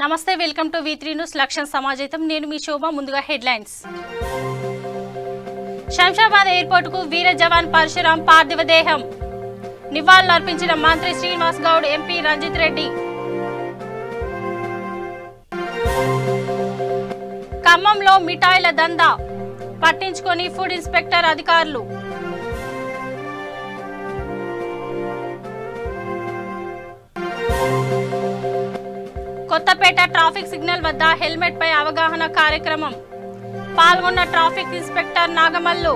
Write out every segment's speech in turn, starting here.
నమస్తే welcome to V3 news లక్ష్యం సమాజం నేను మీ శోభ ముందుగా హెడ్లైన్స్ శంషాబాద్ ఎయిర్పోర్ట్ కు వీర జవాన్ పరశురాం పార్థివ దేహం నివాళులర్పించిన మంత్రి శ్రీనివాస్ గౌడ్ ఎంపీ రంజిత్ రెడ్డి ఖమ్మంలో మిఠాయిల దందా పట్టించుకొని ఫుడ్ ఇన్స్పెక్టర్ అధికారులు కొత్తపేట ట్రాఫిక్ సిగ్నల్ వద్ద హెల్మెట్ పై అవగాహన కార్యక్రమం పాల్గొన్న ట్రాఫిక్ ఇన్స్పెక్టర్ నాగమల్లు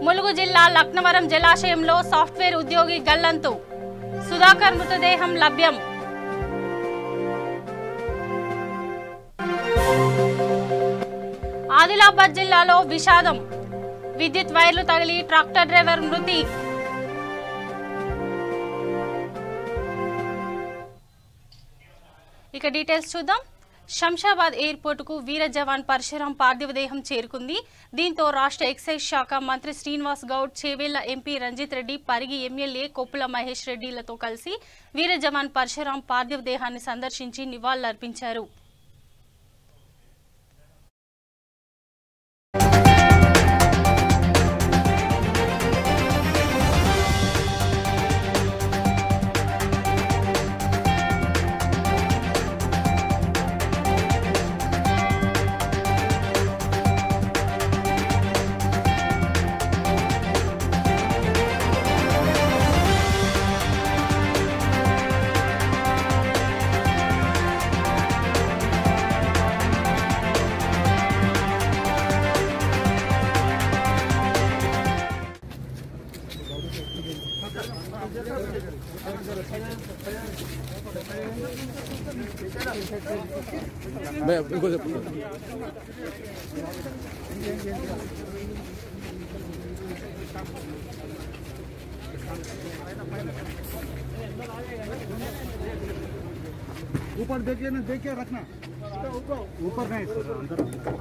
ములుగు జిల్లా లక్నవరం జలాశయంలో సాఫ్ట్వేర్ ఉద్యోగి గల్లంతు సుధాకర్ మృతదేహం లభ్యం ఆదిలాబాద్ జిల్లాలో విషాదం విద్యుత్ వైర్లు తగిలి ట్రాక్టర్ డ్రైవర్ మృతి ఇక డీటెయిల్స్ చూద్దాం. శంషాబాద్ ఎయిర్పోర్ట్ కు వీర జవాన్ పరశురాం పార్థివ దేహం చేరుకుంది. దీంతో రాష్ట్ర ఎక్సైజ్ శాఖ మంత్రి శ్రీనివాస్ గౌడ్, చేవేళ్ల ఎంపీ రంజిత్ రెడ్డి, పరిగి ఎమ్మెల్యే కొప్పుల మహేష్ రెడ్డిలతో కలిసి వీర జవాన్ పరశురాం పార్థివ దేహాన్ని సందర్శించి నివాళులర్పించారు. मैं बिल्कुल ऊपर देखिए ना, देखिए रखना, ऊपर नहीं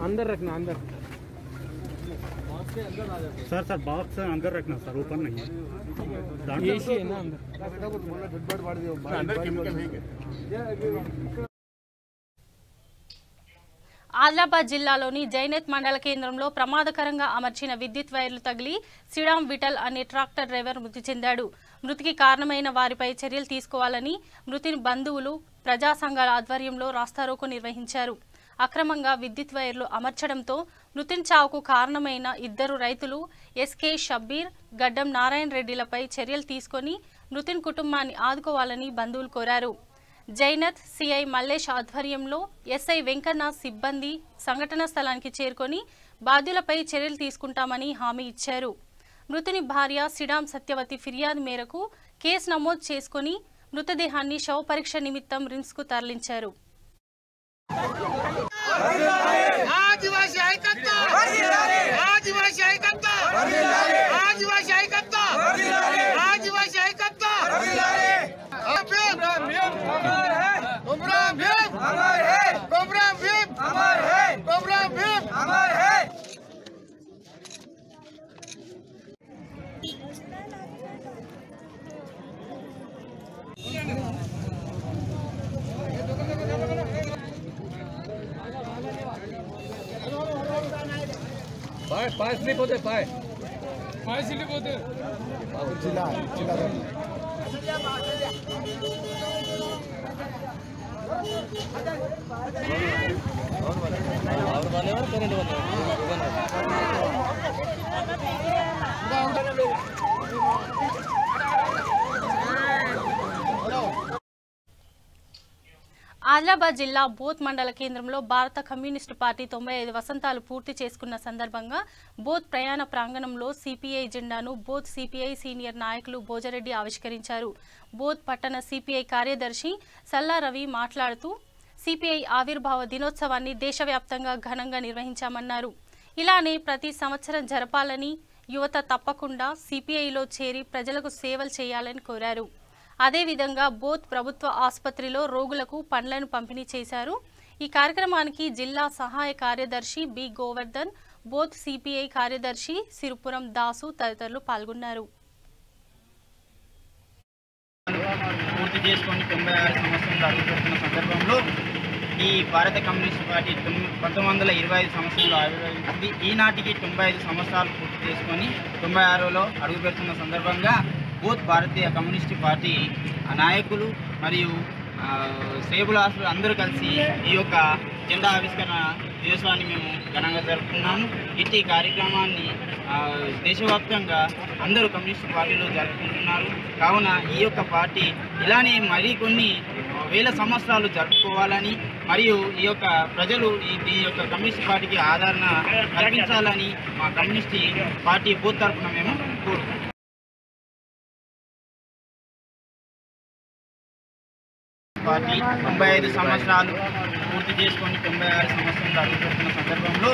अंदर रखना, अंदर सर बॉक्स अंदर रखना सर, ऊपर नहीं है ना अंदर ఆదిలాబాద్ జిల్లాలోని జైనత్ మండల కేంద్రంలో ప్రమాదకరంగా అమర్చిన విద్యుత్ వైర్లు తగిలి సిడాం విఠల్ అనే ట్రాక్టర్ డ్రైవర్ మృతి చెందాడు. మృతికి కారణమైన వారిపై చర్యలు తీసుకోవాలని మృతి బంధువులు ప్రజా సంఘాల ఆధ్వర్యంలో రాస్తారోకో నిర్వహించారు. అక్రమంగా విద్యుత్ వైర్లు అమర్చడంతో మృతి చావుకు కారణమైన ఇద్దరు రైతులు ఎస్కే షబ్బీర్, గడ్డం నారాయణ రెడ్డిలపై చర్యలు తీసుకొని మృతి కుటుంబాన్ని ఆదుకోవాలని బంధువులు కోరారు. జైనత్ సిఐ మల్లేష్ ఆధ్వర్యంలో ఎస్ఐ వెంకన్న సిబ్బంది సంఘటనా స్థలానికి చేరుకొని బాధ్యులపై చర్యలు తీసుకుంటామని హామీ ఇచ్చారు. మృతుని భార్య సిడాం సత్యవతి ఫిర్యాదు మేరకు కేసు నమోదు చేసుకుని మృతదేహాన్ని శవ పరీక్ష నిమిత్తం రిమ్స్ కు తరలించారు. पाय स्लिप होते पाय स्लिप होते चिल्ला चिल्ला और वाले और करंट वाले ఆదిలాబాద్ జిల్లా బోత్ మండల కేంద్రంలో భారత కమ్యూనిస్టు పార్టీ 95 వసంతాలు పూర్తి చేసుకున్న సందర్భంగా బోత్ ప్రయాణ ప్రాంగణంలో సిపిఐ జెండాను బోత్ సిపిఐ సీనియర్ నాయకులు భోజరెడ్డి ఆవిష్కరించారు. బోత్ పట్టణ సిపిఐ కార్యదర్శి సల్లా రవి మాట్లాడుతూ సిపిఐ ఆవిర్భావ దినోత్సవాన్ని దేశవ్యాప్తంగా ఘనంగా నిర్వహించామన్నారు. ఇలానే ప్రతి సంవత్సరం జరపాలని, యువత తప్పకుండా సిపిఐలో చేరి ప్రజలకు సేవలు చేయాలని కోరారు. అదేవిధంగా బోత్ ప్రభుత్వ ఆసుపత్రిలో రోగులకు పండ్లను పంపిణీ చేశారు. ఈ కార్యక్రమానికి జిల్లా సహాయ కార్యదర్శి బి గోవర్ధన్, బోత్ సిపిఐ కార్యదర్శి సిరుపురం దాసు తదితరులు పాల్గొన్నారు. పూర్తి చేసుకొని 96 సంవత్సరంలో అడుగుపెడుతున్న సందర్భంలో ఈ భారత కమ్యూనిస్ట్ పార్టీ 1925 సంవత్సరంలో ఆవిర్భవించింది. ఈనాటికి 95 సంవత్సరాలు పూర్తి చేసుకొని 96లో అడుగుపెడుతున్న సందర్భంగా బోత్ భారతీయ కమ్యూనిస్ట్ పార్టీ నాయకులు మరియు శ్రేయభిలాషులు అందరూ కలిసి ఈ యొక్క జెండా ఆవిష్కరణ దినోత్సవాన్ని మేము ఘనంగా జరుపుకున్నాము. ఇట్టి కార్యక్రమాన్ని దేశవ్యాప్తంగా అందరూ కమ్యూనిస్ట్ పార్టీలు జరుపుకుంటున్నారు. కావున ఈ యొక్క పార్టీ ఇలానే మరికొన్ని వేల సంవత్సరాలు జరుపుకోవాలని మరియు ఈ యొక్క ప్రజలు ఈ యొక్క కమ్యూనిస్ట్ పార్టీకి ఆదరణ కల్పించాలని మా కమ్యూనిస్ట్ పార్టీ బూత్ తరఫున మేము కోరుకుంటున్నాం. పార్టీ 95 సంవత్సరాలు పూర్తి చేసుకొని 96 సంవత్సరంలో అడుగుపెడుతున్న సందర్భంలో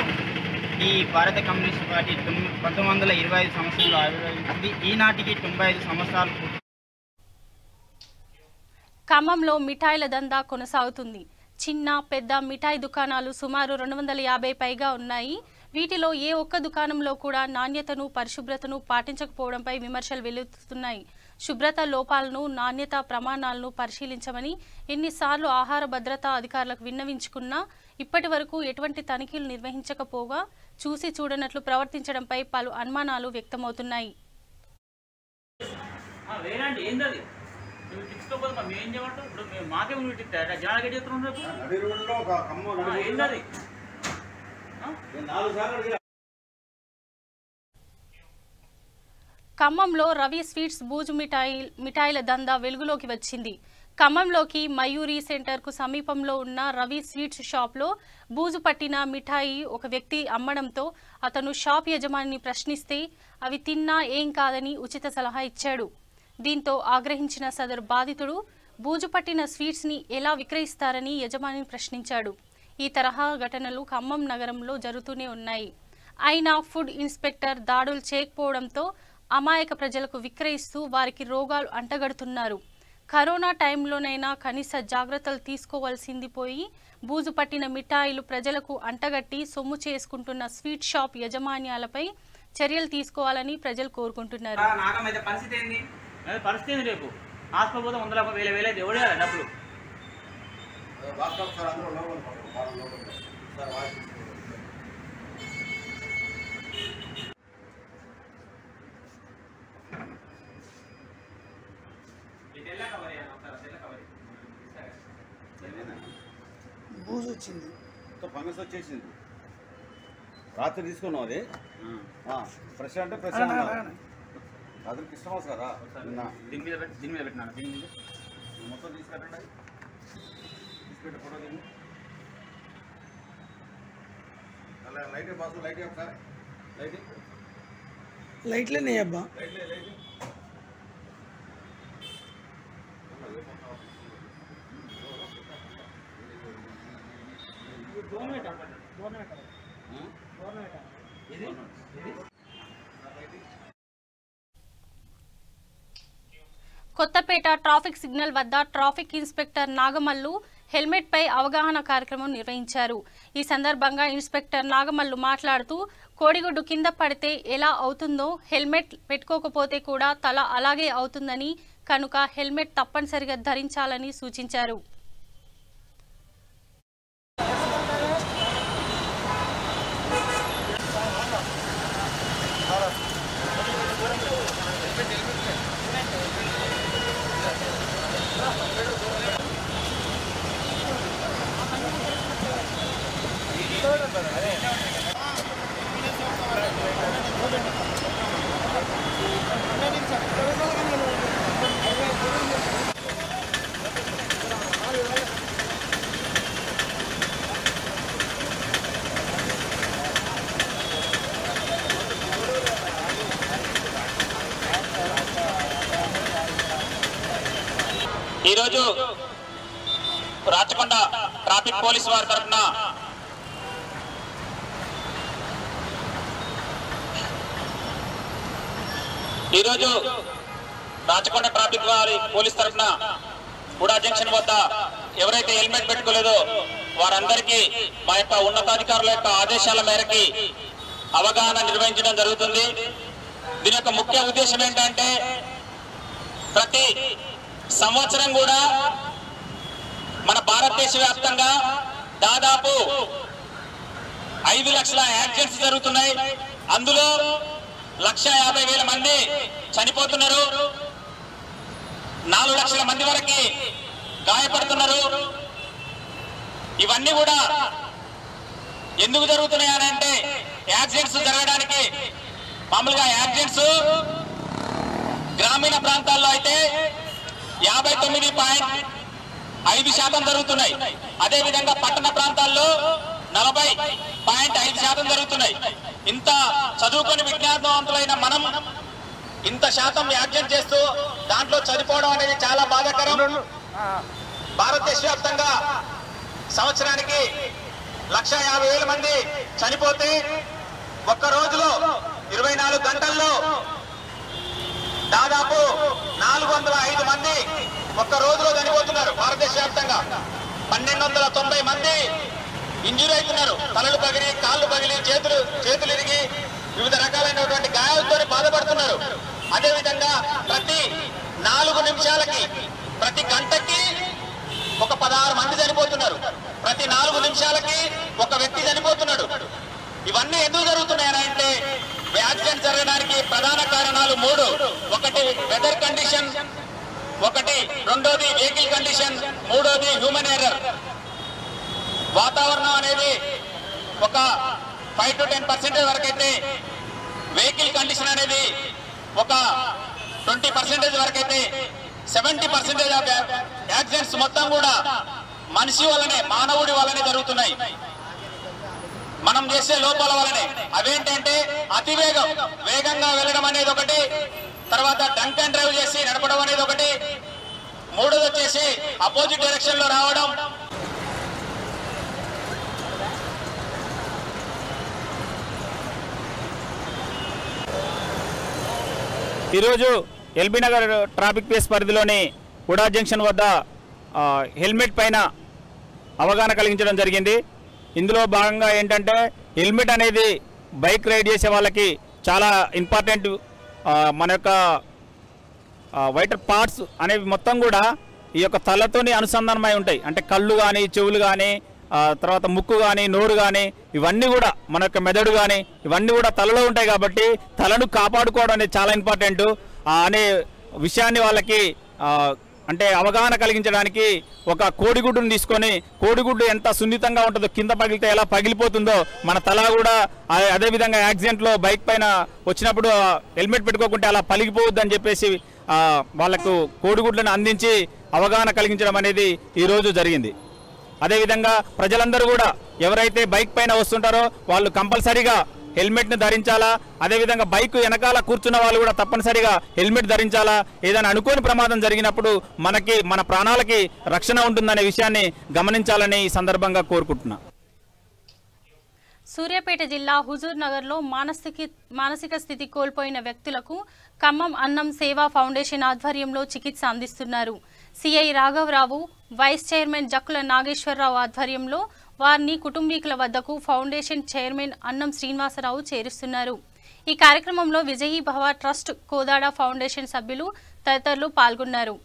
ఈ భారత కమ్యూనిస్ట్ పార్టీ 1925 సంవత్సరంలో ఆవిర్భవించింది. ఈనాటికి 95 సంవత్సరాలు పూర్తి. ఖమ్మంలో మిఠాయిల దందా కొనసాగుతుంది. చిన్న పెద్ద మిఠాయి దుకాణాలు సుమారు 250 పైగా ఉన్నాయి. వీటిలో ఏ ఒక్క దుకాణంలో కూడా నాణ్యతను పరిశుభ్రతను పాటించకపోవడంపై విమర్శలు వెల్లువెత్తుతున్నాయి. శుభ్రత లోపాలను నాణ్యత ప్రమాణాలను పరిశీలించమని ఎన్నిసార్లు ఆహార భద్రతా అధికారులకు విన్నవించుకున్నా ఇప్పటి వరకు ఎటువంటి తనిఖీలు నిర్వహించకపోగా చూసి చూడనట్లు ప్రవర్తించడంపై పలు అనుమానాలు వ్యక్తమవుతున్నాయి. ఖమ్మంలో రవి స్వీట్స్ బూజు మిఠాయిల దందా వెలుగులోకి వచ్చింది. ఖమ్మంలోకి మయూరి సెంటర్కు సమీపంలో ఉన్న రవి స్వీట్స్ షాప్లో బూజు పట్టిన మిఠాయి ఒక వ్యక్తి అమ్మడంతో అతను షాప్ యజమానిని ప్రశ్నిస్తే అవి తిన్నా ఏం కాదని ఉచిత సలహా ఇచ్చాడు. దీంతో ఆగ్రహించిన సదరు బాధితుడు బూజు పట్టిన స్వీట్స్ని ఎలా విక్రయిస్తారని యజమానిని ప్రశ్నించాడు. ఈ తరహా ఘటనలు ఖమ్మం నగరంలో జరుగుతూనే ఉన్నాయి. అయినా ఫుడ్ ఇన్స్పెక్టర్ దాడులు చేయకపోవడంతో అమాయక ప్రజలకు విక్రయిస్తూ వారికి రోగాలు అంటగడుతున్నారు. కరోనా టైంలోనైనా కనీస జాగ్రత్తలు తీసుకోవాల్సింది పోయి బూజు పట్టిన మిఠాయిలు ప్రజలకు అంటగట్టి సొమ్ము చేసుకుంటున్న స్వీట్ షాప్ యజమాన్యాలపై చర్యలు తీసుకోవాలని ప్రజలు కోరుకుంటున్నారు. పరిస్థితి రేపు హాస్పిటల్ పోతే 100,000 ఎవడే డబ్బులు బూజు వచ్చింది, ఫంగస్ వచ్చేసింది. రాత్రి తీసుకున్నాం అది ఫ్రెష్ అంటే ఫ్రెష్ రాత్రి క్రిస్టమస్ కదా. దీని మీద పెట్టినాను. దీని మీద మొత్తం తీసుకెట్టండి, తీసుకెట్టి ఫోటో తీయండి. అలా లైట్ బాసు లైట్ ఒకసారి లైట్లేనే అబ్బా. కొత్తపేట ట్రాఫిక్ సిగ్నల్ వద్ద ట్రాఫిక్ ఇన్స్పెక్టర్ నాగమల్లు హెల్మెట్ పై అవగాహన కార్యక్రమం నిర్వహించారు. ఈ సందర్భంగా ఇన్స్పెక్టర్ నాగమల్లు మాట్లాడుతూ కోడిగుడ్డు కింద పడితే ఎలా అవుతుందో హెల్మెట్ పెట్టుకోకపోతే కూడా తల అలాగే అవుతుందని, కనుక హెల్మెట్ తప్పనిసరిగా ధరించాలని సూచించారు. ఈరోజు రాచకొండ ట్రాఫిక్ పోలీస్ వారి తరఫున రాచకొండ ట్రాఫిక్ వారి పోలీస్ తరఫున హుడా జంక్షన్ వద్ద ఎవరైతే హెల్మెట్ పెట్టుకోలేదో వారందరికీ మా యొక్క ఉన్నతాధికారుల యొక్క ఆదేశాల మేరకి అవగాహన నిర్వహించడం జరుగుతుంది. దీని యొక్క ముఖ్య ఉద్దేశం ఏంటంటే ప్రతి సంవత్సరం కూడా మన భారతదేశ వ్యాప్తంగా దాదాపు 5 లక్షల యాక్సిడెంట్స్ జరుగుతున్నాయి. అందులో 1,50,000 మంది చనిపోతున్నారు. 4 లక్షల మంది వరకు గాయపడుతున్నారు. ఇవన్నీ కూడా ఎందుకు జరుగుతున్నాయనంటే యాక్సిడెంట్స్ జరగడానికి మామూలుగా యాక్సిడెంట్స్ గ్రామీణ ప్రాంతాల్లో అయితే 59.5% జరుగుతున్నాయి. అదేవిధంగా పట్టణ ప్రాంతాల్లో 40.5% జరుగుతున్నాయి. ఇంత చదువుకొని విజ్ఞానవంతులైన మనం ఇంత శాతం యాక్సిడెంట్ చేస్తూ దాంట్లో చనిపోవడం అనేది చాలా బాధాకరం. భారతదేశ వ్యాప్తంగా సంవత్సరానికి 1,50,000 మంది చనిపోతే ఒక్క రోజులో 24 గంటల్లో దాదాపు 405 మంది ఒక్క రోజులో చనిపోతున్నారు. భారతదేశ వ్యాప్తంగా 1,290 మంది ఇంజూరీ అవుతున్నారు. తలలు పగిలి, కాళ్ళు పగిలి, చేతులు ఇరిగి వివిధ రకాలైనటువంటి గాయాలతో బాధపడుతున్నారు. అదేవిధంగా ప్రతి 4 నిమిషాలకి, ప్రతి గంటకి ఒక 16 మంది చనిపోతున్నారు. ప్రతి 4 నిమిషాలకి ఒక వ్యక్తి చనిపోతున్నాడు. ఇవన్నీ ఎందుకు జరుగుతున్నాయంటే యాక్సిడెంట్ జరగడానికి ప్రధాన కారణాలు 3. ఒకటి వెదర్ కండిషన్, రెండోది వెహికల్ కండిషన్, మూడోది హ్యూమన్ ఎర్రర్. వాతావరణం అనేది ఒక 5 to 10% వరకు అయితే, వెహికల్ కండిషన్ అనేది ఒక 20% వరకు అయితే, 70% ఆఫ్ యాక్సిడెంట్స్ మొత్తం కూడా మనిషి వల్లనే, మానవుడి వల్లనే జరుగుతున్నాయి. మనం చేసే లోపాల వల్లనే. అవేంటంటే వేగంగా వెళ్ళడం అనేది ఒకటి, తర్వాత డ్రంక్ అండ్ డ్రైవ్ చేసి నడపడం అనేది ఒకటి, మూడోది వచ్చేసి అపోజిట్ డైరెక్షన్ లో రావడం. ఈరోజు ఎల్బీ నగర్ ట్రాఫిక్ పేస్ పరిధిలోని ఉడా జంక్షన్ వద్ద హెల్మెట్ పైన అవగాహన కలిగించడం జరిగింది. ఇందులో భాగంగా ఏంటంటే హెల్మెట్ అనేది బైక్ రైడ్ చేసే వాళ్ళకి చాలా ఇంపార్టెంట్. మన యొక్క వైటల్ పార్ట్స్ అనేవి మొత్తం కూడా ఈ యొక్క తలతోని అనుసంధానమై ఉంటాయి. అంటే కళ్ళు కానీ, చెవులు కానీ, తర్వాత ముక్కు కానీ, నోరు కానీ, ఇవన్నీ కూడా మన యొక్క మెదడు కానీ ఇవన్నీ కూడా తలలో ఉంటాయి. కాబట్టి తలను కాపాడుకోవడం అనేది చాలా ఇంపార్టెంట్ అనే విషయాన్ని వాళ్ళకి అంటే అవగాహన కలిగించడానికి ఒక కోడిగుడ్డును తీసుకొని, కోడిగుడ్డు ఎంత సున్నితంగా ఉంటుందో, కింద పగిలితే ఎలా పగిలిపోతుందో మన తల కూడా అదేవిధంగా యాక్సిడెంట్లో బైక్ పైన వచ్చినప్పుడు హెల్మెట్ పెట్టుకోకుంటే అలా పలిగిపోవద్దని చెప్పేసి వాళ్ళకు కోడిగుడ్లను అందించి అవగాహన కలిగించడం అనేది ఈరోజు జరిగింది. అదేవిధంగా ప్రజలందరూ కూడా ఎవరైతే బైక్ పైన వస్తుంటారో వాళ్ళు కంపల్సరీగా హెల్మెట్ని ధరించాలా. అదేవిధంగా బైక్ వెనకాల కూర్చున్న వాళ్ళు కూడా తప్పనిసరిగా హెల్మెట్ ధరించాలా. ఏదైనా అనుకోని ప్రమాదం జరిగినప్పుడు మన ప్రాణాలకి రక్షణ ఉంటుందనే విషయాన్ని గమనించాలని ఈ సందర్భంగా కోరుకుంటున్నా. సూర్యాపేట జిల్లా హుజూర్ నగర్లో మానసిక స్థితి కోల్పోయిన వ్యక్తులకు ఖమ్మం అన్నం సేవా ఫౌండేషన్ ఆధ్వర్యంలో చికిత్స అందిస్తున్నారు. సిఐ రాఘవరావు, వైస్ చైర్మన్ జక్కుల నాగేశ్వరరావు ఆధ్వర్యంలో వారిని కుటుంబీకుల వద్దకు ఫౌండేషన్ చైర్మన్ అన్నం శ్రీనివాసరావు చేరుస్తున్నారు. ఈ కార్యక్రమంలో విజయీ భవ ట్రస్ట్, కోదాడ ఫౌండేషన్ సభ్యులు తదితరులు పాల్గొన్నారు.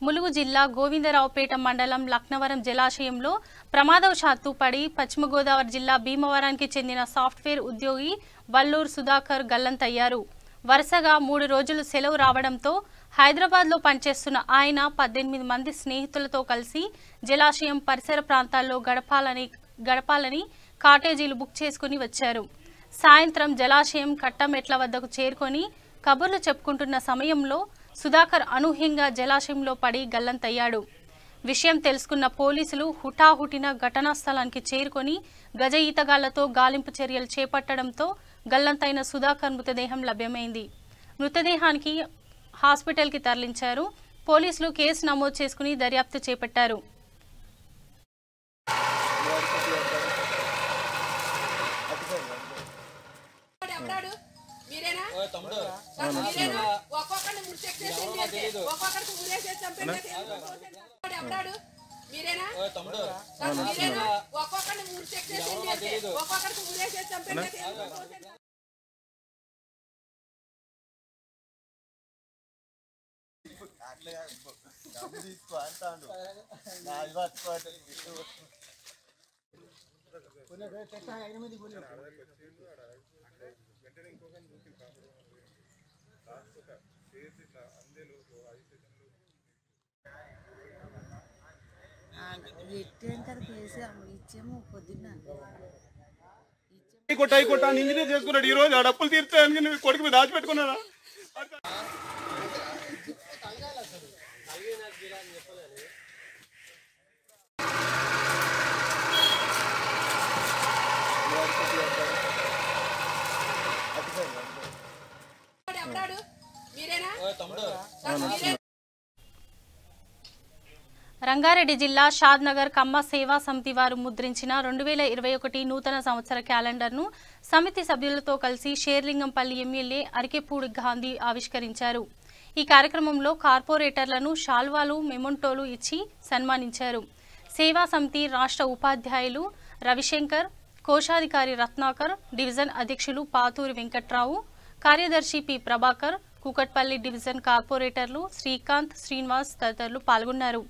ములుగు జిల్లా గోవిందరావుపేట మండలం లక్నవరం జలాశయంలో ప్రమాదవశాత్తు పడి పశ్చిమ గోదావరి జిల్లా భీమవరానికి చెందిన సాఫ్ట్వేర్ ఉద్యోగి వల్లూరు సుధాకర్ గల్లంతయ్యారు. వరుసగా 3 రోజులు సెలవు రావడంతో హైదరాబాద్లో పనిచేస్తున్న ఆయన 18 మంది స్నేహితులతో కలిసి జలాశయం పరిసర ప్రాంతాల్లో గడపాలని కాటేజీలు బుక్ చేసుకుని వచ్చారు. సాయంత్రం జలాశయం కట్టమెట్ల వద్దకు చేరుకొని కబుర్లు చెప్పుకుంటున్న సమయంలో సుధాకర్ అనూహ్యంగా జలాశయంలో పడి గల్లంతయ్యాడు. విషయం తెలుసుకున్న పోలీసులు హుటాహుటిన ఘటనా స్థలానికి చేరుకొని గజ ఈతగాళ్లతో గాలింపు చర్యలు చేపట్టడంతో గల్లంతైన సుధాకర్ మృతదేహం లభ్యమైంది. మృతదేహానికి హాస్పిటల్కి తరలించారు. పోలీసులు కేసు నమోదు చేసుకుని దర్యాప్తు చేపట్టారు. కొట్టా ఇంజనీర్ చేసుకున్నాడు. ఈ రోజు ఆ డబ్బులు తీర్చాయని కొడుకు మీద దాచిపెట్టుకున్నాడా? రంగారెడ్డి జిల్లా షాద్ నగర్ కమ్మ సేవా సమితి వారు ముద్రించిన 2021 నూతన సంవత్సర క్యాలెండర్ను సమితి సభ్యులతో కలిసి షేర్లింగంపల్లి ఎమ్మెల్యే అరికెపూడి గాంధీ ఆవిష్కరించారు. ఈ కార్యక్రమంలో కార్పొరేటర్లను శాల్వాలు మెమొంటోలు ఇచ్చి సన్మానించారు. సేవా సమితి రాష్ట్ర ఉపాధ్యాయులు రవిశంకర్, కోశాధికారి రత్నాకర్, డివిజన్ అధ్యక్షులు పాతూరి వెంకట్రావు, కార్యదర్శి పి ప్రభాకర్, కూకట్పల్లి డివిజన్ కార్పొరేటర్లు శ్రీకాంత్, శ్రీనివాస్ తదితరులు పాల్గొన్నారు.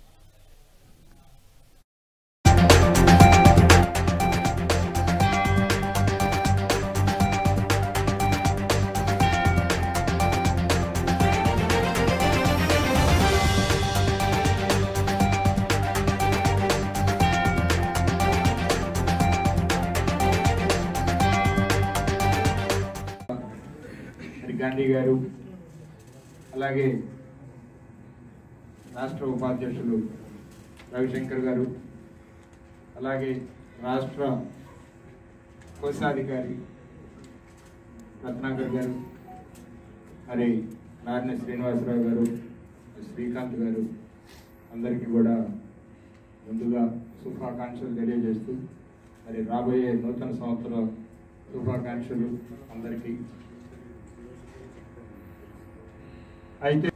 గాంధీ గారు, అలాగే రాష్ట్ర ఉపాధ్యక్షులు రవిశంకర్ గారు, అలాగే రాష్ట్ర కోశాధికారి రత్నాకర్ గారు, మరి నారాయణ శ్రీనివాసరావు గారు, శ్రీకాంత్ గారు, అందరికీ కూడా ముందుగా శుభాకాంక్షలు తెలియజేస్తూ మరి రాబోయే నూతన సంవత్సర శుభాకాంక్షలు అందరికీ. అయితే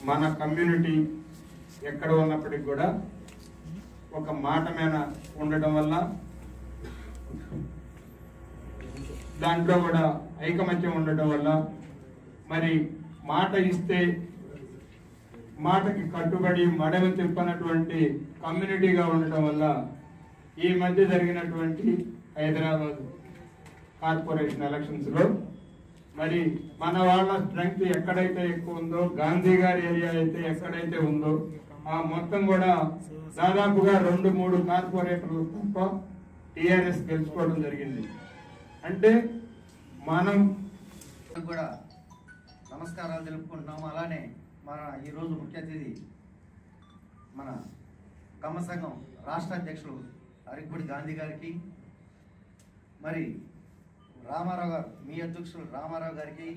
మన కమ్యూనిటీ ఎక్కడ ఉన్నప్పటికి కూడా ఒక మాట మీద ఉండటం వల్ల దాంట్లో కూడా ఐకమత్యం ఉండటం వల్ల మరి మాట ఇస్తే మాటకి కట్టుబడి మడమ తిప్పనటువంటి కమ్యూనిటీగా ఉండటం వల్ల ఈ మధ్య జరిగినటువంటి హైదరాబాద్ కార్పొరేషన్ ఎలక్షన్స్లో మరి మన వాళ్ళ స్ట్రెంగ్త్ ఎక్కడైతే ఎక్కువ ఉందో, గాంధీ గారి ఏరియా అయితే ఎక్కడైతే ఉందో ఆ మొత్తం కూడా దాదాపుగా 2-3 కార్పొరేటర్లు తప్ప టీఆర్ఎస్ గెలుచుకోవడం జరిగింది. అంటే మనం కూడా నమస్కారాలు తెలుపుకుంటున్నాము. అలానే మన ఈరోజు ముఖ్య అతిథి మన కమ్మ సంఘం రాష్ట్ర అధ్యక్షులు అరికెపూడి గాంధీ గారికి, మరి రామారావు గారు మీ అధ్యక్షులు రామారావు గారికి,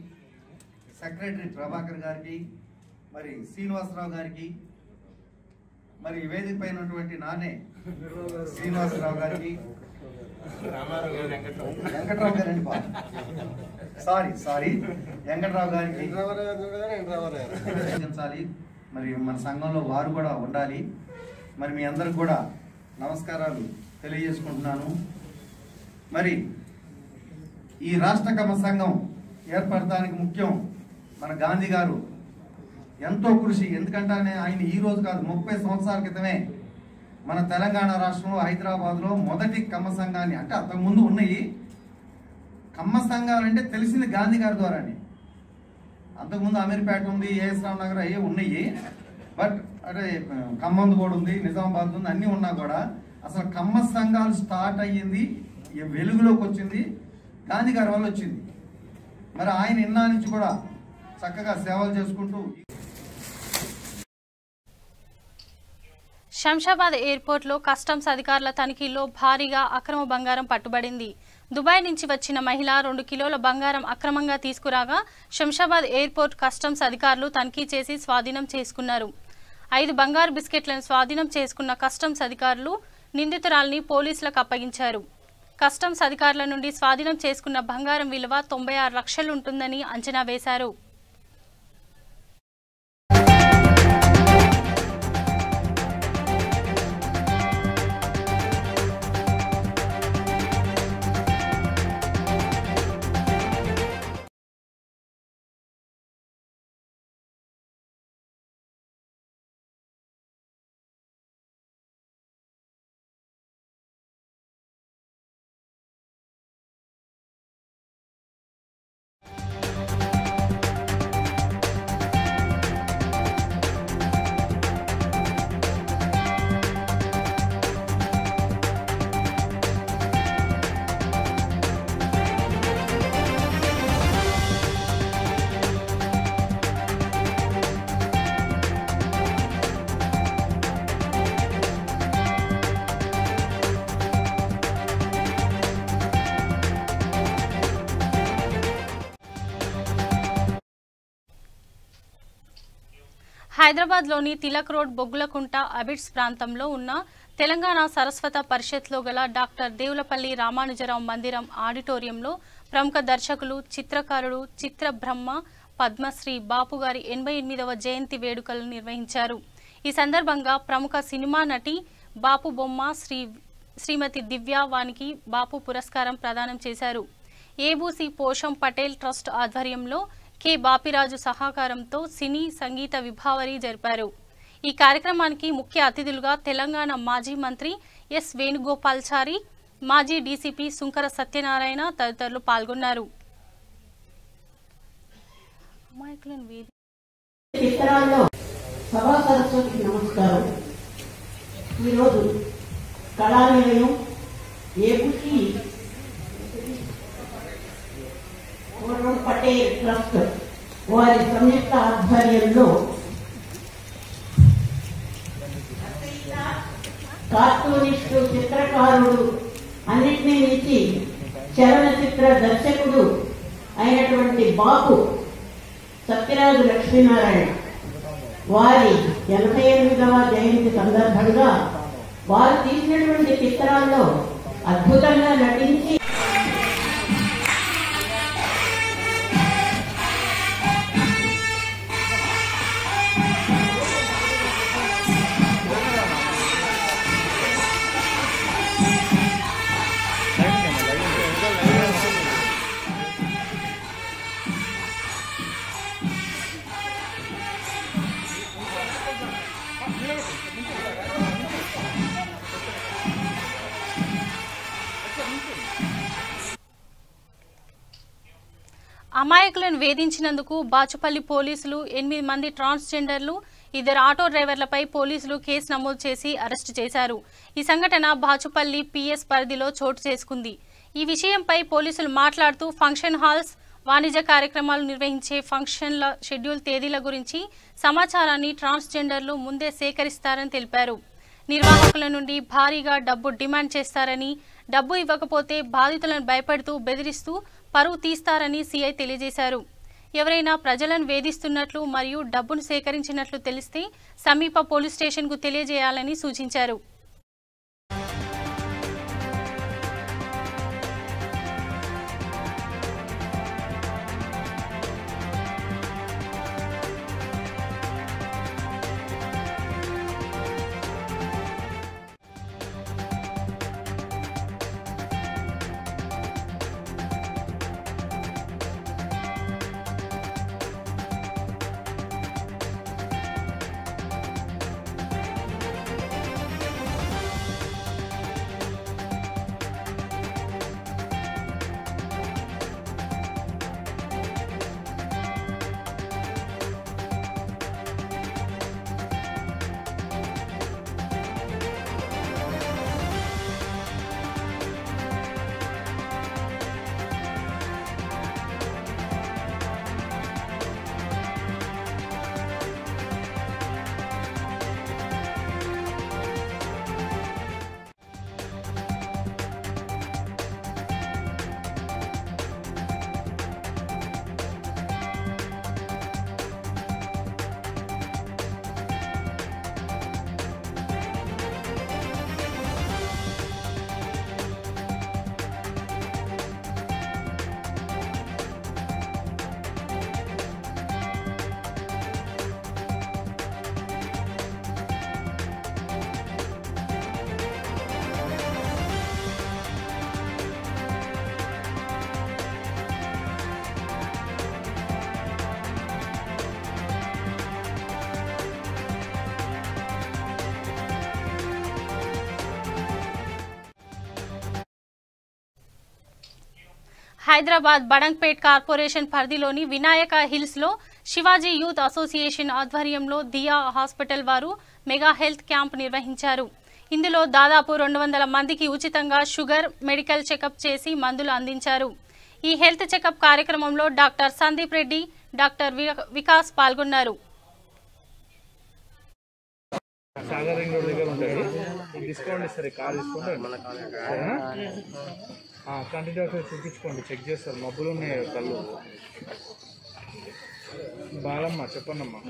సెక్రటరీ ప్రభాకర్ గారికి, మరి శ్రీనివాసరావు గారికి, మరి వేదిక పైన ఉన్నటువంటి నానే శ్రీనివాసరావు గారికి, వెంకట్రావు గారండి, సారీ వెంకట్రావు గారికి మరి మన సంఘంలో వారు కూడా ఉండాలి. మరి మీ అందరికి కూడా నమస్కారాలు తెలియజేసుకుంటున్నాను. మరి ఈ రాష్ట్ర కమ్మ సంఘం ఏర్పడటానికి ముఖ్యం మన గాంధీ గారు ఎంతో కృషి. ఎందుకంటే ఆయన ఈ రోజు కాదు 30 సంవత్సరాల క్రితమే మన తెలంగాణ రాష్ట్రంలో హైదరాబాద్లో మొదటి కమ్మ సంఘాన్ని, అంటే అంతకుముందు ఉన్నాయి కమ్మ సంఘాలంటే తెలిసింది గాంధీ గారి ద్వారానే. అంతకుముందు అమీర్పేట ఉంది, ఏఎస్ రావు నగర్ అయ్యే ఉన్నాయి. బట్ అంటే ఖమ్మంది కూడా ఉంది, నిజామాబాద్ ఉంది, అన్నీ ఉన్నా కూడా అసలు కమ్మ సంఘాలు స్టార్ట్ అయ్యింది, వెలుగులోకి వచ్చింది గాంధీ గారి వల్ల వచ్చింది. మరి ఆయన ఇన్నా నుంచి కూడా చక్కగా సేవలు చేసుకుంటూ. శంషాబాద్ ఎయిర్పోర్ట్లో కస్టమ్స్ అధికారుల తనిఖీల్లో భారీగా అక్రమ బంగారం పట్టుబడింది. దుబాయ్ నుంచి వచ్చిన మహిళ 2 కిలోల బంగారం అక్రమంగా తీసుకురాగా శంషాబాద్ ఎయిర్పోర్ట్ కస్టమ్స్ అధికారులు తనిఖీ చేసి స్వాధీనం చేసుకున్నారు. 5 బంగారు బిస్కెట్లను స్వాధీనం చేసుకున్న కస్టమ్స్ అధికారులు నిందితురాల్ని పోలీసులకు అప్పగించారు. కస్టమ్స్ అధికారుల నుండి స్వాధీనం చేసుకున్న బంగారం విలువ 96 లక్షలు ఉంటుందని అంచనా వేశారు. హైదరాబాద్లోని తిలక్ రోడ్ బొగ్గులకుంట అబిడ్స్ ప్రాంతంలో ఉన్న తెలంగాణ సరస్వత పరిషత్లో గల డాక్టర్ దేవులపల్లి రామానుజరావు మందిరం ఆడిటోరియంలో ప్రముఖ దర్శకులు, చిత్రకారుడు, చిత్ర బ్రహ్మ పద్మశ్రీ బాపుగారి 88వ జయంతి వేడుకలను నిర్వహించారు. ఈ సందర్భంగా ప్రముఖ సినిమా నటి బాపు బొమ్మ శ్రీమతి దివ్య వానికి బాపు పురస్కారం ప్రదానం చేశారు. ఏబూసి పోషం పటేల్ ట్రస్ట్ ఆధ్వర్యంలో కె బాపిరాజు సహకారంతో సినీ సంగీత విభావరి జరిపారు. ఈ కార్యక్రమానికి ముఖ్య అతిథులుగా తెలంగాణ మాజీ మంత్రి ఎస్ వేణుగోపాల్చారి, మాజీ డీసీపీ సుంకర సత్యనారాయణ తదితరులు పాల్గొన్నారు. పటేల్ ట్రస్ట్ వారి సంయుక్త ఆధ్వర్యంలో కార్టూనిస్టు, చిత్రకారుడు, అన్నిటినీ మించి చలనచిత్ర దర్శకుడు అయినటువంటి బాపు సత్యరాజు లక్ష్మీనారాయణ వారి 88వ జయంతి సందర్భంగా వారు తీసినటువంటి చిత్రాల్లో అద్భుతంగా నటించి అమాయకులను వేధించినందుకు బాచుపల్లి పోలీసులు 8 మంది ట్రాన్స్జెండర్లు, 2 ఆటో డ్రైవర్లపై పోలీసులు కేసు నమోదు చేసి అరెస్టు చేశారు. ఈ సంఘటన బాచుపల్లి పిఎస్ పరిధిలో చోటు చేసుకుంది. ఈ విషయంపై పోలీసులు మాట్లాడుతూ ఫంక్షన్ హాల్స్, వాణిజ్య కార్యక్రమాలు నిర్వహించే ఫంక్షన్ల షెడ్యూల్ తేదీల గురించి సమాచారాన్ని ట్రాన్స్జెండర్లు ముందే సేకరిస్తారని తెలిపారు. నిర్వాహకుల నుండి భారీగా డబ్బు డిమాండ్ చేస్తారని, డబ్బు ఇవ్వకపోతే బాధితులను భయపెడుతూ బెదిరిస్తూ పరువు తీస్తారని సీఐ తెలియజేశారు. ఎవరైనా ప్రజలను వేధిస్తున్నట్లు మరియు డబ్బును సేకరించినట్లు తెలిస్తే సమీప పోలీస్ స్టేషన్కు తెలియజేయాలని సూచించారు. హైదరాబాద్ బడంగ్పేట్ కార్పొరేషన్ పరిధిలోని వినాయక హిల్స్ లో శివాజీ యూత్ అసోసియేషన్ ఆధ్వర్యంలో దియా హాస్పిటల్ వారు మెగా హెల్త్ క్యాంప్ నిర్వహించారు. ఇందులో దాదాపు 200 మందికి ఉచితంగా షుగర్ మెడికల్ చెకప్ చేసి మందులు అందించారు. ఈ హెల్త్ చెకప్ కార్యక్రమంలో డాక్టర్ సందీప్ రెడ్డి, డాక్టర్ వికాస్ పాల్గొన్నారు. సాగర్ రింగ్ రోడ్ దగ్గర ఉంటుంది. డిస్కౌంట్ ఇస్తారు, కాల్ తీసుకోండి. కంటి డాక్టర్ చూపించుకోండి, చెక్ చేస్తారు. మబ్బులు ఉన్నాయి కళ్ళు. బాలమ్మ చెప్పండమ్మా.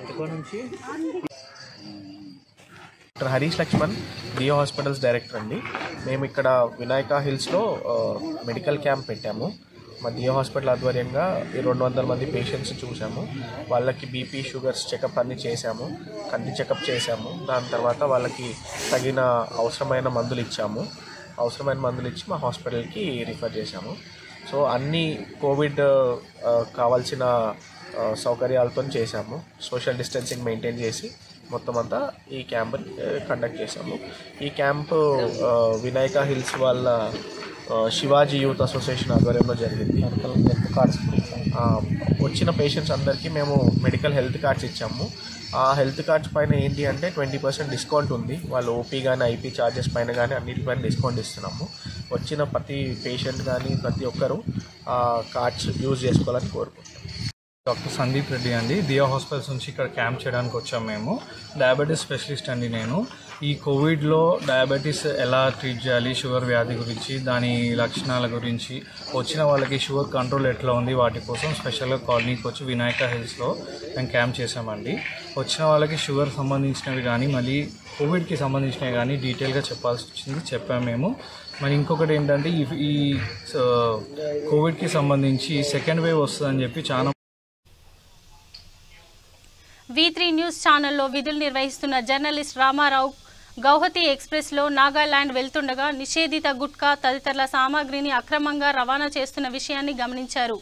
ఎప్పటి నుంచి? Doctor Harish Laxman, Deo hospitals director అండి. మేము ఇక్కడ వినాయక హిల్స్లో మెడికల్ క్యాంప్ పెట్టాము. మా దియో హాస్పిటల్ ఆధ్వర్యంగా 200 మంది పేషెంట్స్ చూసాము. వాళ్ళకి బీపీ, షుగర్స్ చెకప్ అన్నీ చేశాము, కంటి చెకప్ చేశాము. దాని తర్వాత వాళ్ళకి తగిన అవసరమైన మందులు ఇచ్చాము. అవసరమైన మందులు ఇచ్చి మా హాస్పిటల్కి రిఫర్ చేశాము. సో అన్ని కోవిడ్ కావాల్సిన సౌకర్యాలతో చేశాము. సోషల్ డిస్టెన్సింగ్ మెయింటైన్ చేసి మొత్తం అంతా ఈ క్యాంప్ని కండక్ట్ చేశాము. ఈ క్యాంపు వినాయక హిల్స్ వాళ్ళ శివాజీ యూత్ అసోసియేషన్ ఆధ్వర్యంలో జరిగింది. వచ్చిన పేషెంట్స్ అందరికీ మేము మెడికల్ హెల్త్ కార్డ్స్ ఇచ్చాము. ఆ హెల్త్ కార్డ్స్ పైన ఏంటి అంటే 20% డిస్కౌంట్ ఉంది. వాళ్ళు ఓపీ కానీ ఐపీ ఛార్జెస్ పైన కానీ అన్నిటిపైన డిస్కౌంట్ ఇస్తున్నాము. వచ్చిన ప్రతి పేషెంట్ కానీ ప్రతి ఒక్కరూ ఆ కార్డ్స్ యూజ్ చేసుకోవాలని కోరుకుంటున్నాం. డాక్టర్ సందీప్ రెడ్డి అండి, దియా హాస్పిటల్స్ నుంచి ఇక్కడ క్యాంప్ చేయడానికి వచ్చాము. మేము డయాబెటీస్ స్పెషలిస్ట్ అండి. నేను ఈ కోవిడ్లో డయాబెటీస్ ఎలా ట్రీట్ చేయాలి, షుగర్ వ్యాధి గురించి, దాని లక్షణాల గురించి, వచ్చిన వాళ్ళకి షుగర్ కంట్రోల్ ఎట్లా ఉంది, వాటి కోసం స్పెషల్గా కాలనీకి వచ్చి వినాయక హిల్స్లో మేము క్యాంప్ చేసామండి. వచ్చిన వాళ్ళకి షుగర్ సంబంధించినవి కానీ మళ్ళీ కోవిడ్కి సంబంధించినవి కానీ డీటెయిల్గా చెప్పాల్సి వచ్చింది, చెప్పాము మేము. మరి ఇంకొకటి ఏంటంటే ఈ కోవిడ్కి సంబంధించి సెకండ్ వేవ్ వస్తుందని చెప్పి చాలా V3 న్యూస్ ఛానల్లో విధులు నిర్వహిస్తున్న జర్నలిస్ట్ రామారావు గౌహతి ఎక్స్ప్రెస్లో నాగాలాండ్ వెళ్తుండగా నిషేధిత గుట్కా తదితరుల సామాగ్రిని అక్రమంగా రవాణా చేస్తున్న విషయాన్ని గమనించారు.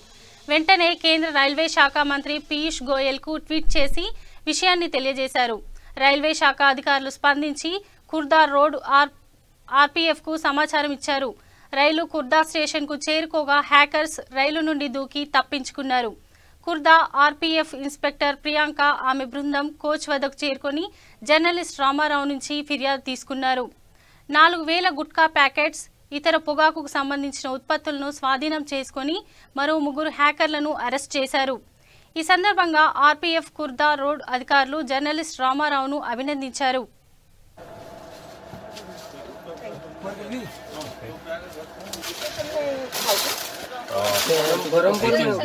వెంటనే కేంద్ర రైల్వే శాఖ మంత్రి పీయూష్ గోయల్కు ట్వీట్ చేసి విషయాన్ని తెలియజేశారు. రైల్వే శాఖ అధికారులు స్పందించి కుర్దా రోడ్ ఆర్పీఎఫ్కు సమాచారం ఇచ్చారు. రైలు కుర్దా స్టేషన్కు చేరుకోగా హ్యాకర్స్ రైలు నుండి దూకి తప్పించుకున్నారు. కుర్దా ఆర్పీఎఫ్ ఇన్స్పెక్టర్ ప్రియాంక, ఆమె బృందం కోచ్ వద్దకు చేరుకొని జర్నలిస్ట్ రామారావు నుంచి ఫిర్యాదు తీసుకున్నారు. 4000 గుట్కా ప్యాకెట్స్, ఇతర పొగాకుకు సంబంధించిన ఉత్పత్తులను స్వాధీనం చేసుకుని మరో 3 హ్యాకర్లను అరెస్ట్ చేశారు. ఈ సందర్భంగా ఆర్పీఎఫ్ కుర్దా రోడ్ అధికారులు జర్నలిస్ట్ రామారావును అభినందించారు.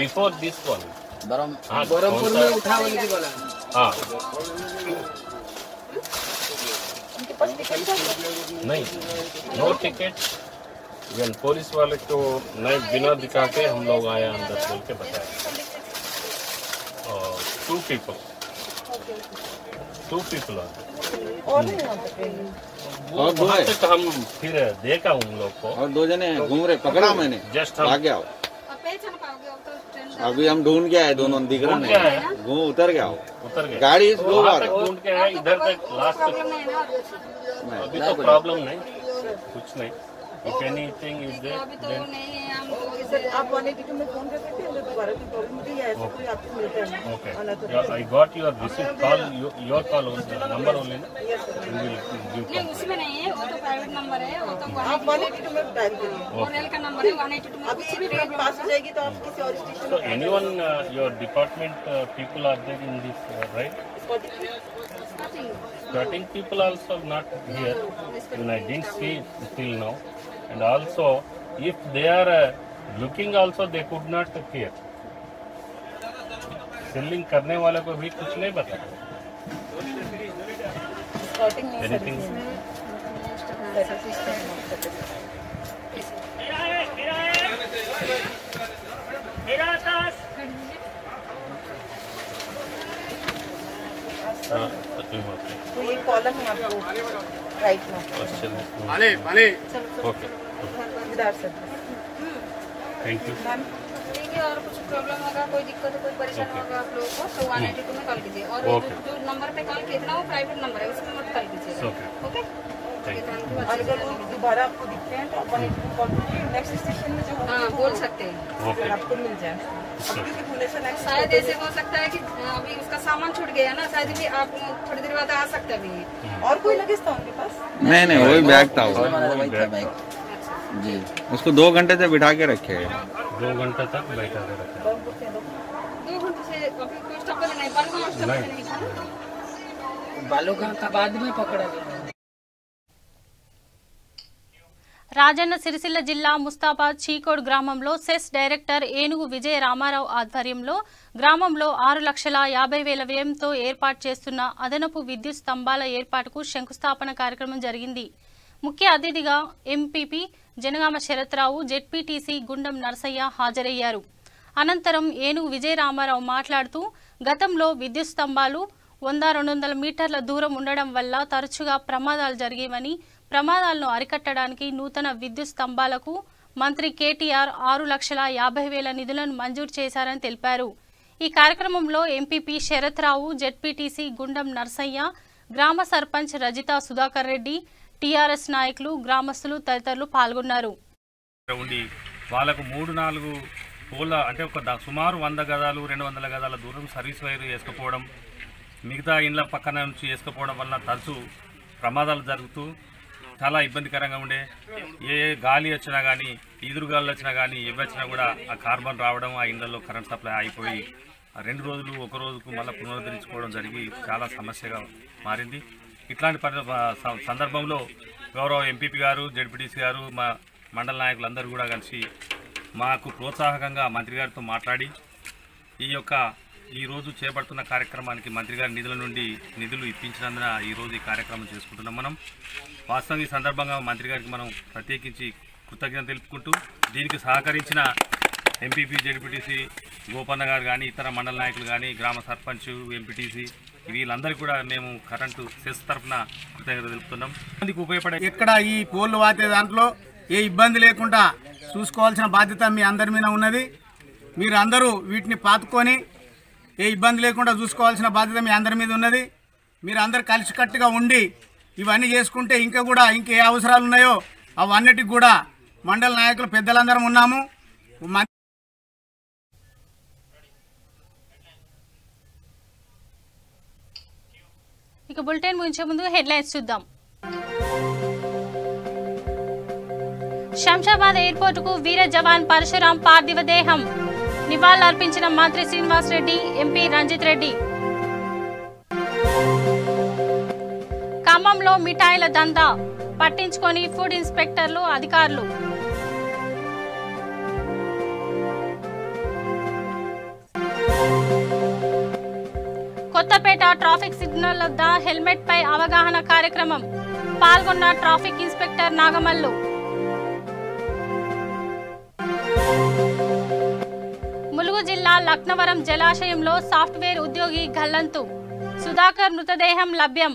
Before this one, बरमपुर में उठावल की बोला। हाँ नहीं, नो टिकट। वेल पुलिस वाले को नहीं बिना दिखा के हम लोग आए अंदर बोल के बताया। 2 people और नहीं और वहाँ तक हम फिर देखा उन लोग को और 2 जने घूम रहे, पकड़ा मैंने, जस्ट आ गया। अभी हम ढूंढ के आए, दोनों दिख रहे नहीं, घूम उतर गया गाड़ी स्लो आ रही। ढूंढ के आए इधर तक लास्ट तक। अभी तो प्रॉब्लम नहीं, कुछ नहीं। If anything is there, then आप 182 में फोन कर सकते हैं, दोबारा की प्रॉब्लम मुझे या ऐसा कोई आपको मिलता है। okay. I got your receipt call, your call only, number only ना? नहीं, उसमें नहीं है, वो तो प्राइवेट नंबर है, वो तो आप 182 में डायल करिए। और रेल का नंबर है 182 में। अभी भी ट्रेन पास हो जाएगी तो आप किसी और station. So anyone, your department people are there in this, right? Starting people also not here, and I didn't see till now. And also, if they are looking also, they could not hear. Selling करने वाले को भी कुछ नहीं पता. Anything? तो ये column है आपको राइट में। भले ओके, इधर से। Thank you. देखिए, और कुछ प्रॉब्लम होगा, कोई दिक्कत हो, कोई परेशानी होगा आप लोगों को तो 182 में कॉल कीजिए। और जो नंबर पे कॉल किया था ना, वो प्राइवेट नंबर है, उसमें मत कॉल कीजिए। ओके। और अगर वो दोबारा आपको दिखते हैं तो अपन नेक्स्ट स्टेशन में जो बोल सकते हैं अगर आपको मिल जाए। शायद ऐसे हो सकता है कि अभी उसका सामान छूट गया ना, शायद भी आप थोड़ी देर बाद आ सकते हैं। और कोई लगेज था उनके पास? नहीं वही बैग था वो जी। उसको 2 घंटे से बिठा के रखे 2 घंटे तक बैठा के रखे 2 घंटे से अभी कोई स्टॉपेज नहीं, बालूघाट का बाद में पकड़ा गया। రాజన్న సిరిసిల్ల జిల్లా ముస్తాబాద్ చీకోడ్ గ్రామంలో సెస్ డైరెక్టర్ ఏనుగు విజయ రామారావు ఆధ్వర్యంలో గ్రామంలో 6,50,000 వ్యయంతో ఏర్పాటు చేస్తున్న అదనపు విద్యుత్ స్తంభాల ఏర్పాటుకు శంకుస్థాపన కార్యక్రమం జరిగింది. ముఖ్య అతిథిగా ఎంపీపీ జనగామ శరత్రావు, జెడ్పీటీసీ గుండం నరసయ్య హాజరయ్యారు. అనంతరం ఏనుగు విజయ రామారావు మాట్లాడుతూ గతంలో విద్యుత్ స్తంభాలు 100-200 మీటర్ల దూరం ఉండడం వల్ల తరచుగా ప్రమాదాలు జరిగేవని, ప్రమాదాలను అరికట్టడానికి నూతన విద్యుత్ స్తంభాలకు మంత్రి కేటీఆర్ 6,50,000 నిధులను మంజూరు చేశారని తెలిపారు. ఈ కార్యక్రమంలో ఎంపీపీ శరత్రావు, జెడ్పీటీసీ గుండం నర్సయ్య, గ్రామ సర్పంచ్ రజితా సుధాకర్ రెడ్డి, టీఆర్ఎస్ నాయకులు, గ్రామస్తులు తదితరులు పాల్గొన్నారు. వాళ్ళకు 3-4 పోల అంటే ఒక సుమారు 100 గజాలు 200 గజాల దూరం సర్వీస్ వైర్ వేసుకుపోవడం, మిగతా ఇండ్ల పక్కన నుంచి వేసుకుపోవడం వల్ల తరచు ప్రమాదాలు జరుగుతూ చాలా ఇబ్బందికరంగా ఉండే. ఏ గాలి వచ్చినా కానీ, ఈదురుగాలు వచ్చినా కానీ, ఏవి వచ్చినా కూడా ఆ కార్బన్ రావడం, ఆ ఇండ్లలో కరెంట్ సప్లై అయిపోయి 2 రోజులు 1 రోజుకు మళ్ళీ పునరుద్ధరించుకోవడం జరిగి చాలా సమస్యగా మారింది. ఇట్లాంటి సందర్భంలో గౌరవ ఎంపీపీ గారు, జెడ్పీటీసీ గారు, మా మండల నాయకులందరూ కూడా కలిసి మాకు ప్రోత్సాహకంగా మంత్రి గారితో మాట్లాడి ఈరోజు చేపడుతున్న కార్యక్రమానికి మంత్రి గారి నిధుల నుండి నిధులు ఇప్పించినందున ఈరోజు ఈ కార్యక్రమం చేసుకుంటున్నాం. మనం వాస్తవం ఈ సందర్భంగా మంత్రి గారికి మనం ప్రత్యేకించి కృతజ్ఞత తెలుపుకుంటూ దీనికి సహకరించిన ఎంపీపీ, జెడ్పీటీసీ గోపన్న గారు కానీ, ఇతర మండల నాయకులు కానీ, గ్రామ సర్పంచ్, ఎంపీటీసీ వీళ్ళందరికీ కూడా మేము కరెంటు సెస్ తరఫున కృతజ్ఞత తెలుపుతున్నాం. మందికి ఉపయోగపడే ఎక్కడ ఈ పోల్లు వాతే దాంట్లో ఏ ఇబ్బంది లేకుండా చూసుకోవాల్సిన బాధ్యత మీ అందరి మీద ఉన్నది. మీరు అందరూ వీటిని పాతుకొని ఏ ఇబ్బంది లేకుండా చూసుకోవాల్సిన బాధ్యత మీ అందరి మీద ఉన్నది. మీరు అందరు కలిసికట్టుగా ఉండి ఇవన్నీ చేసుకుంటే ఇంకే అవసరాలు ఉన్నాయో అవన్నిటికి కూడా మండల నాయకులు పెద్దలందరం ఉన్నాము. ఇక బులెటిన్ ముగించే ముందు హెడ్లైన్స్ చూద్దాం. శంషాబాద్ ఎయిర్పోర్టుకు వీర జవాన్ పరశురాం పార్థివ దేహం నివాళులర్పించిన మంత్రి శ్రీనివాస్ రెడ్డి, ఎంపీ రంజిత్ రెడ్డి. ఖమ్మంలో మిఠాయిల దందా పట్టించుకొని ఫుడ్ ఇన్స్పెక్టర్లు, అధికారులు. కొత్తపేట ట్రాఫిక్ సిగ్నల్ వద్ద హెల్మెట్ పై అవగాహన కార్యక్రమం పాల్గొన్న ట్రాఫిక్ ఇన్స్పెక్టర్ నాగమల్లు. ములుగు జిల్లా లక్నవరం జలాశయంలో సాఫ్ట్వేర్ ఉద్యోగి గల్లంతు, సుధాకర్ మృతదేహం లభ్యం.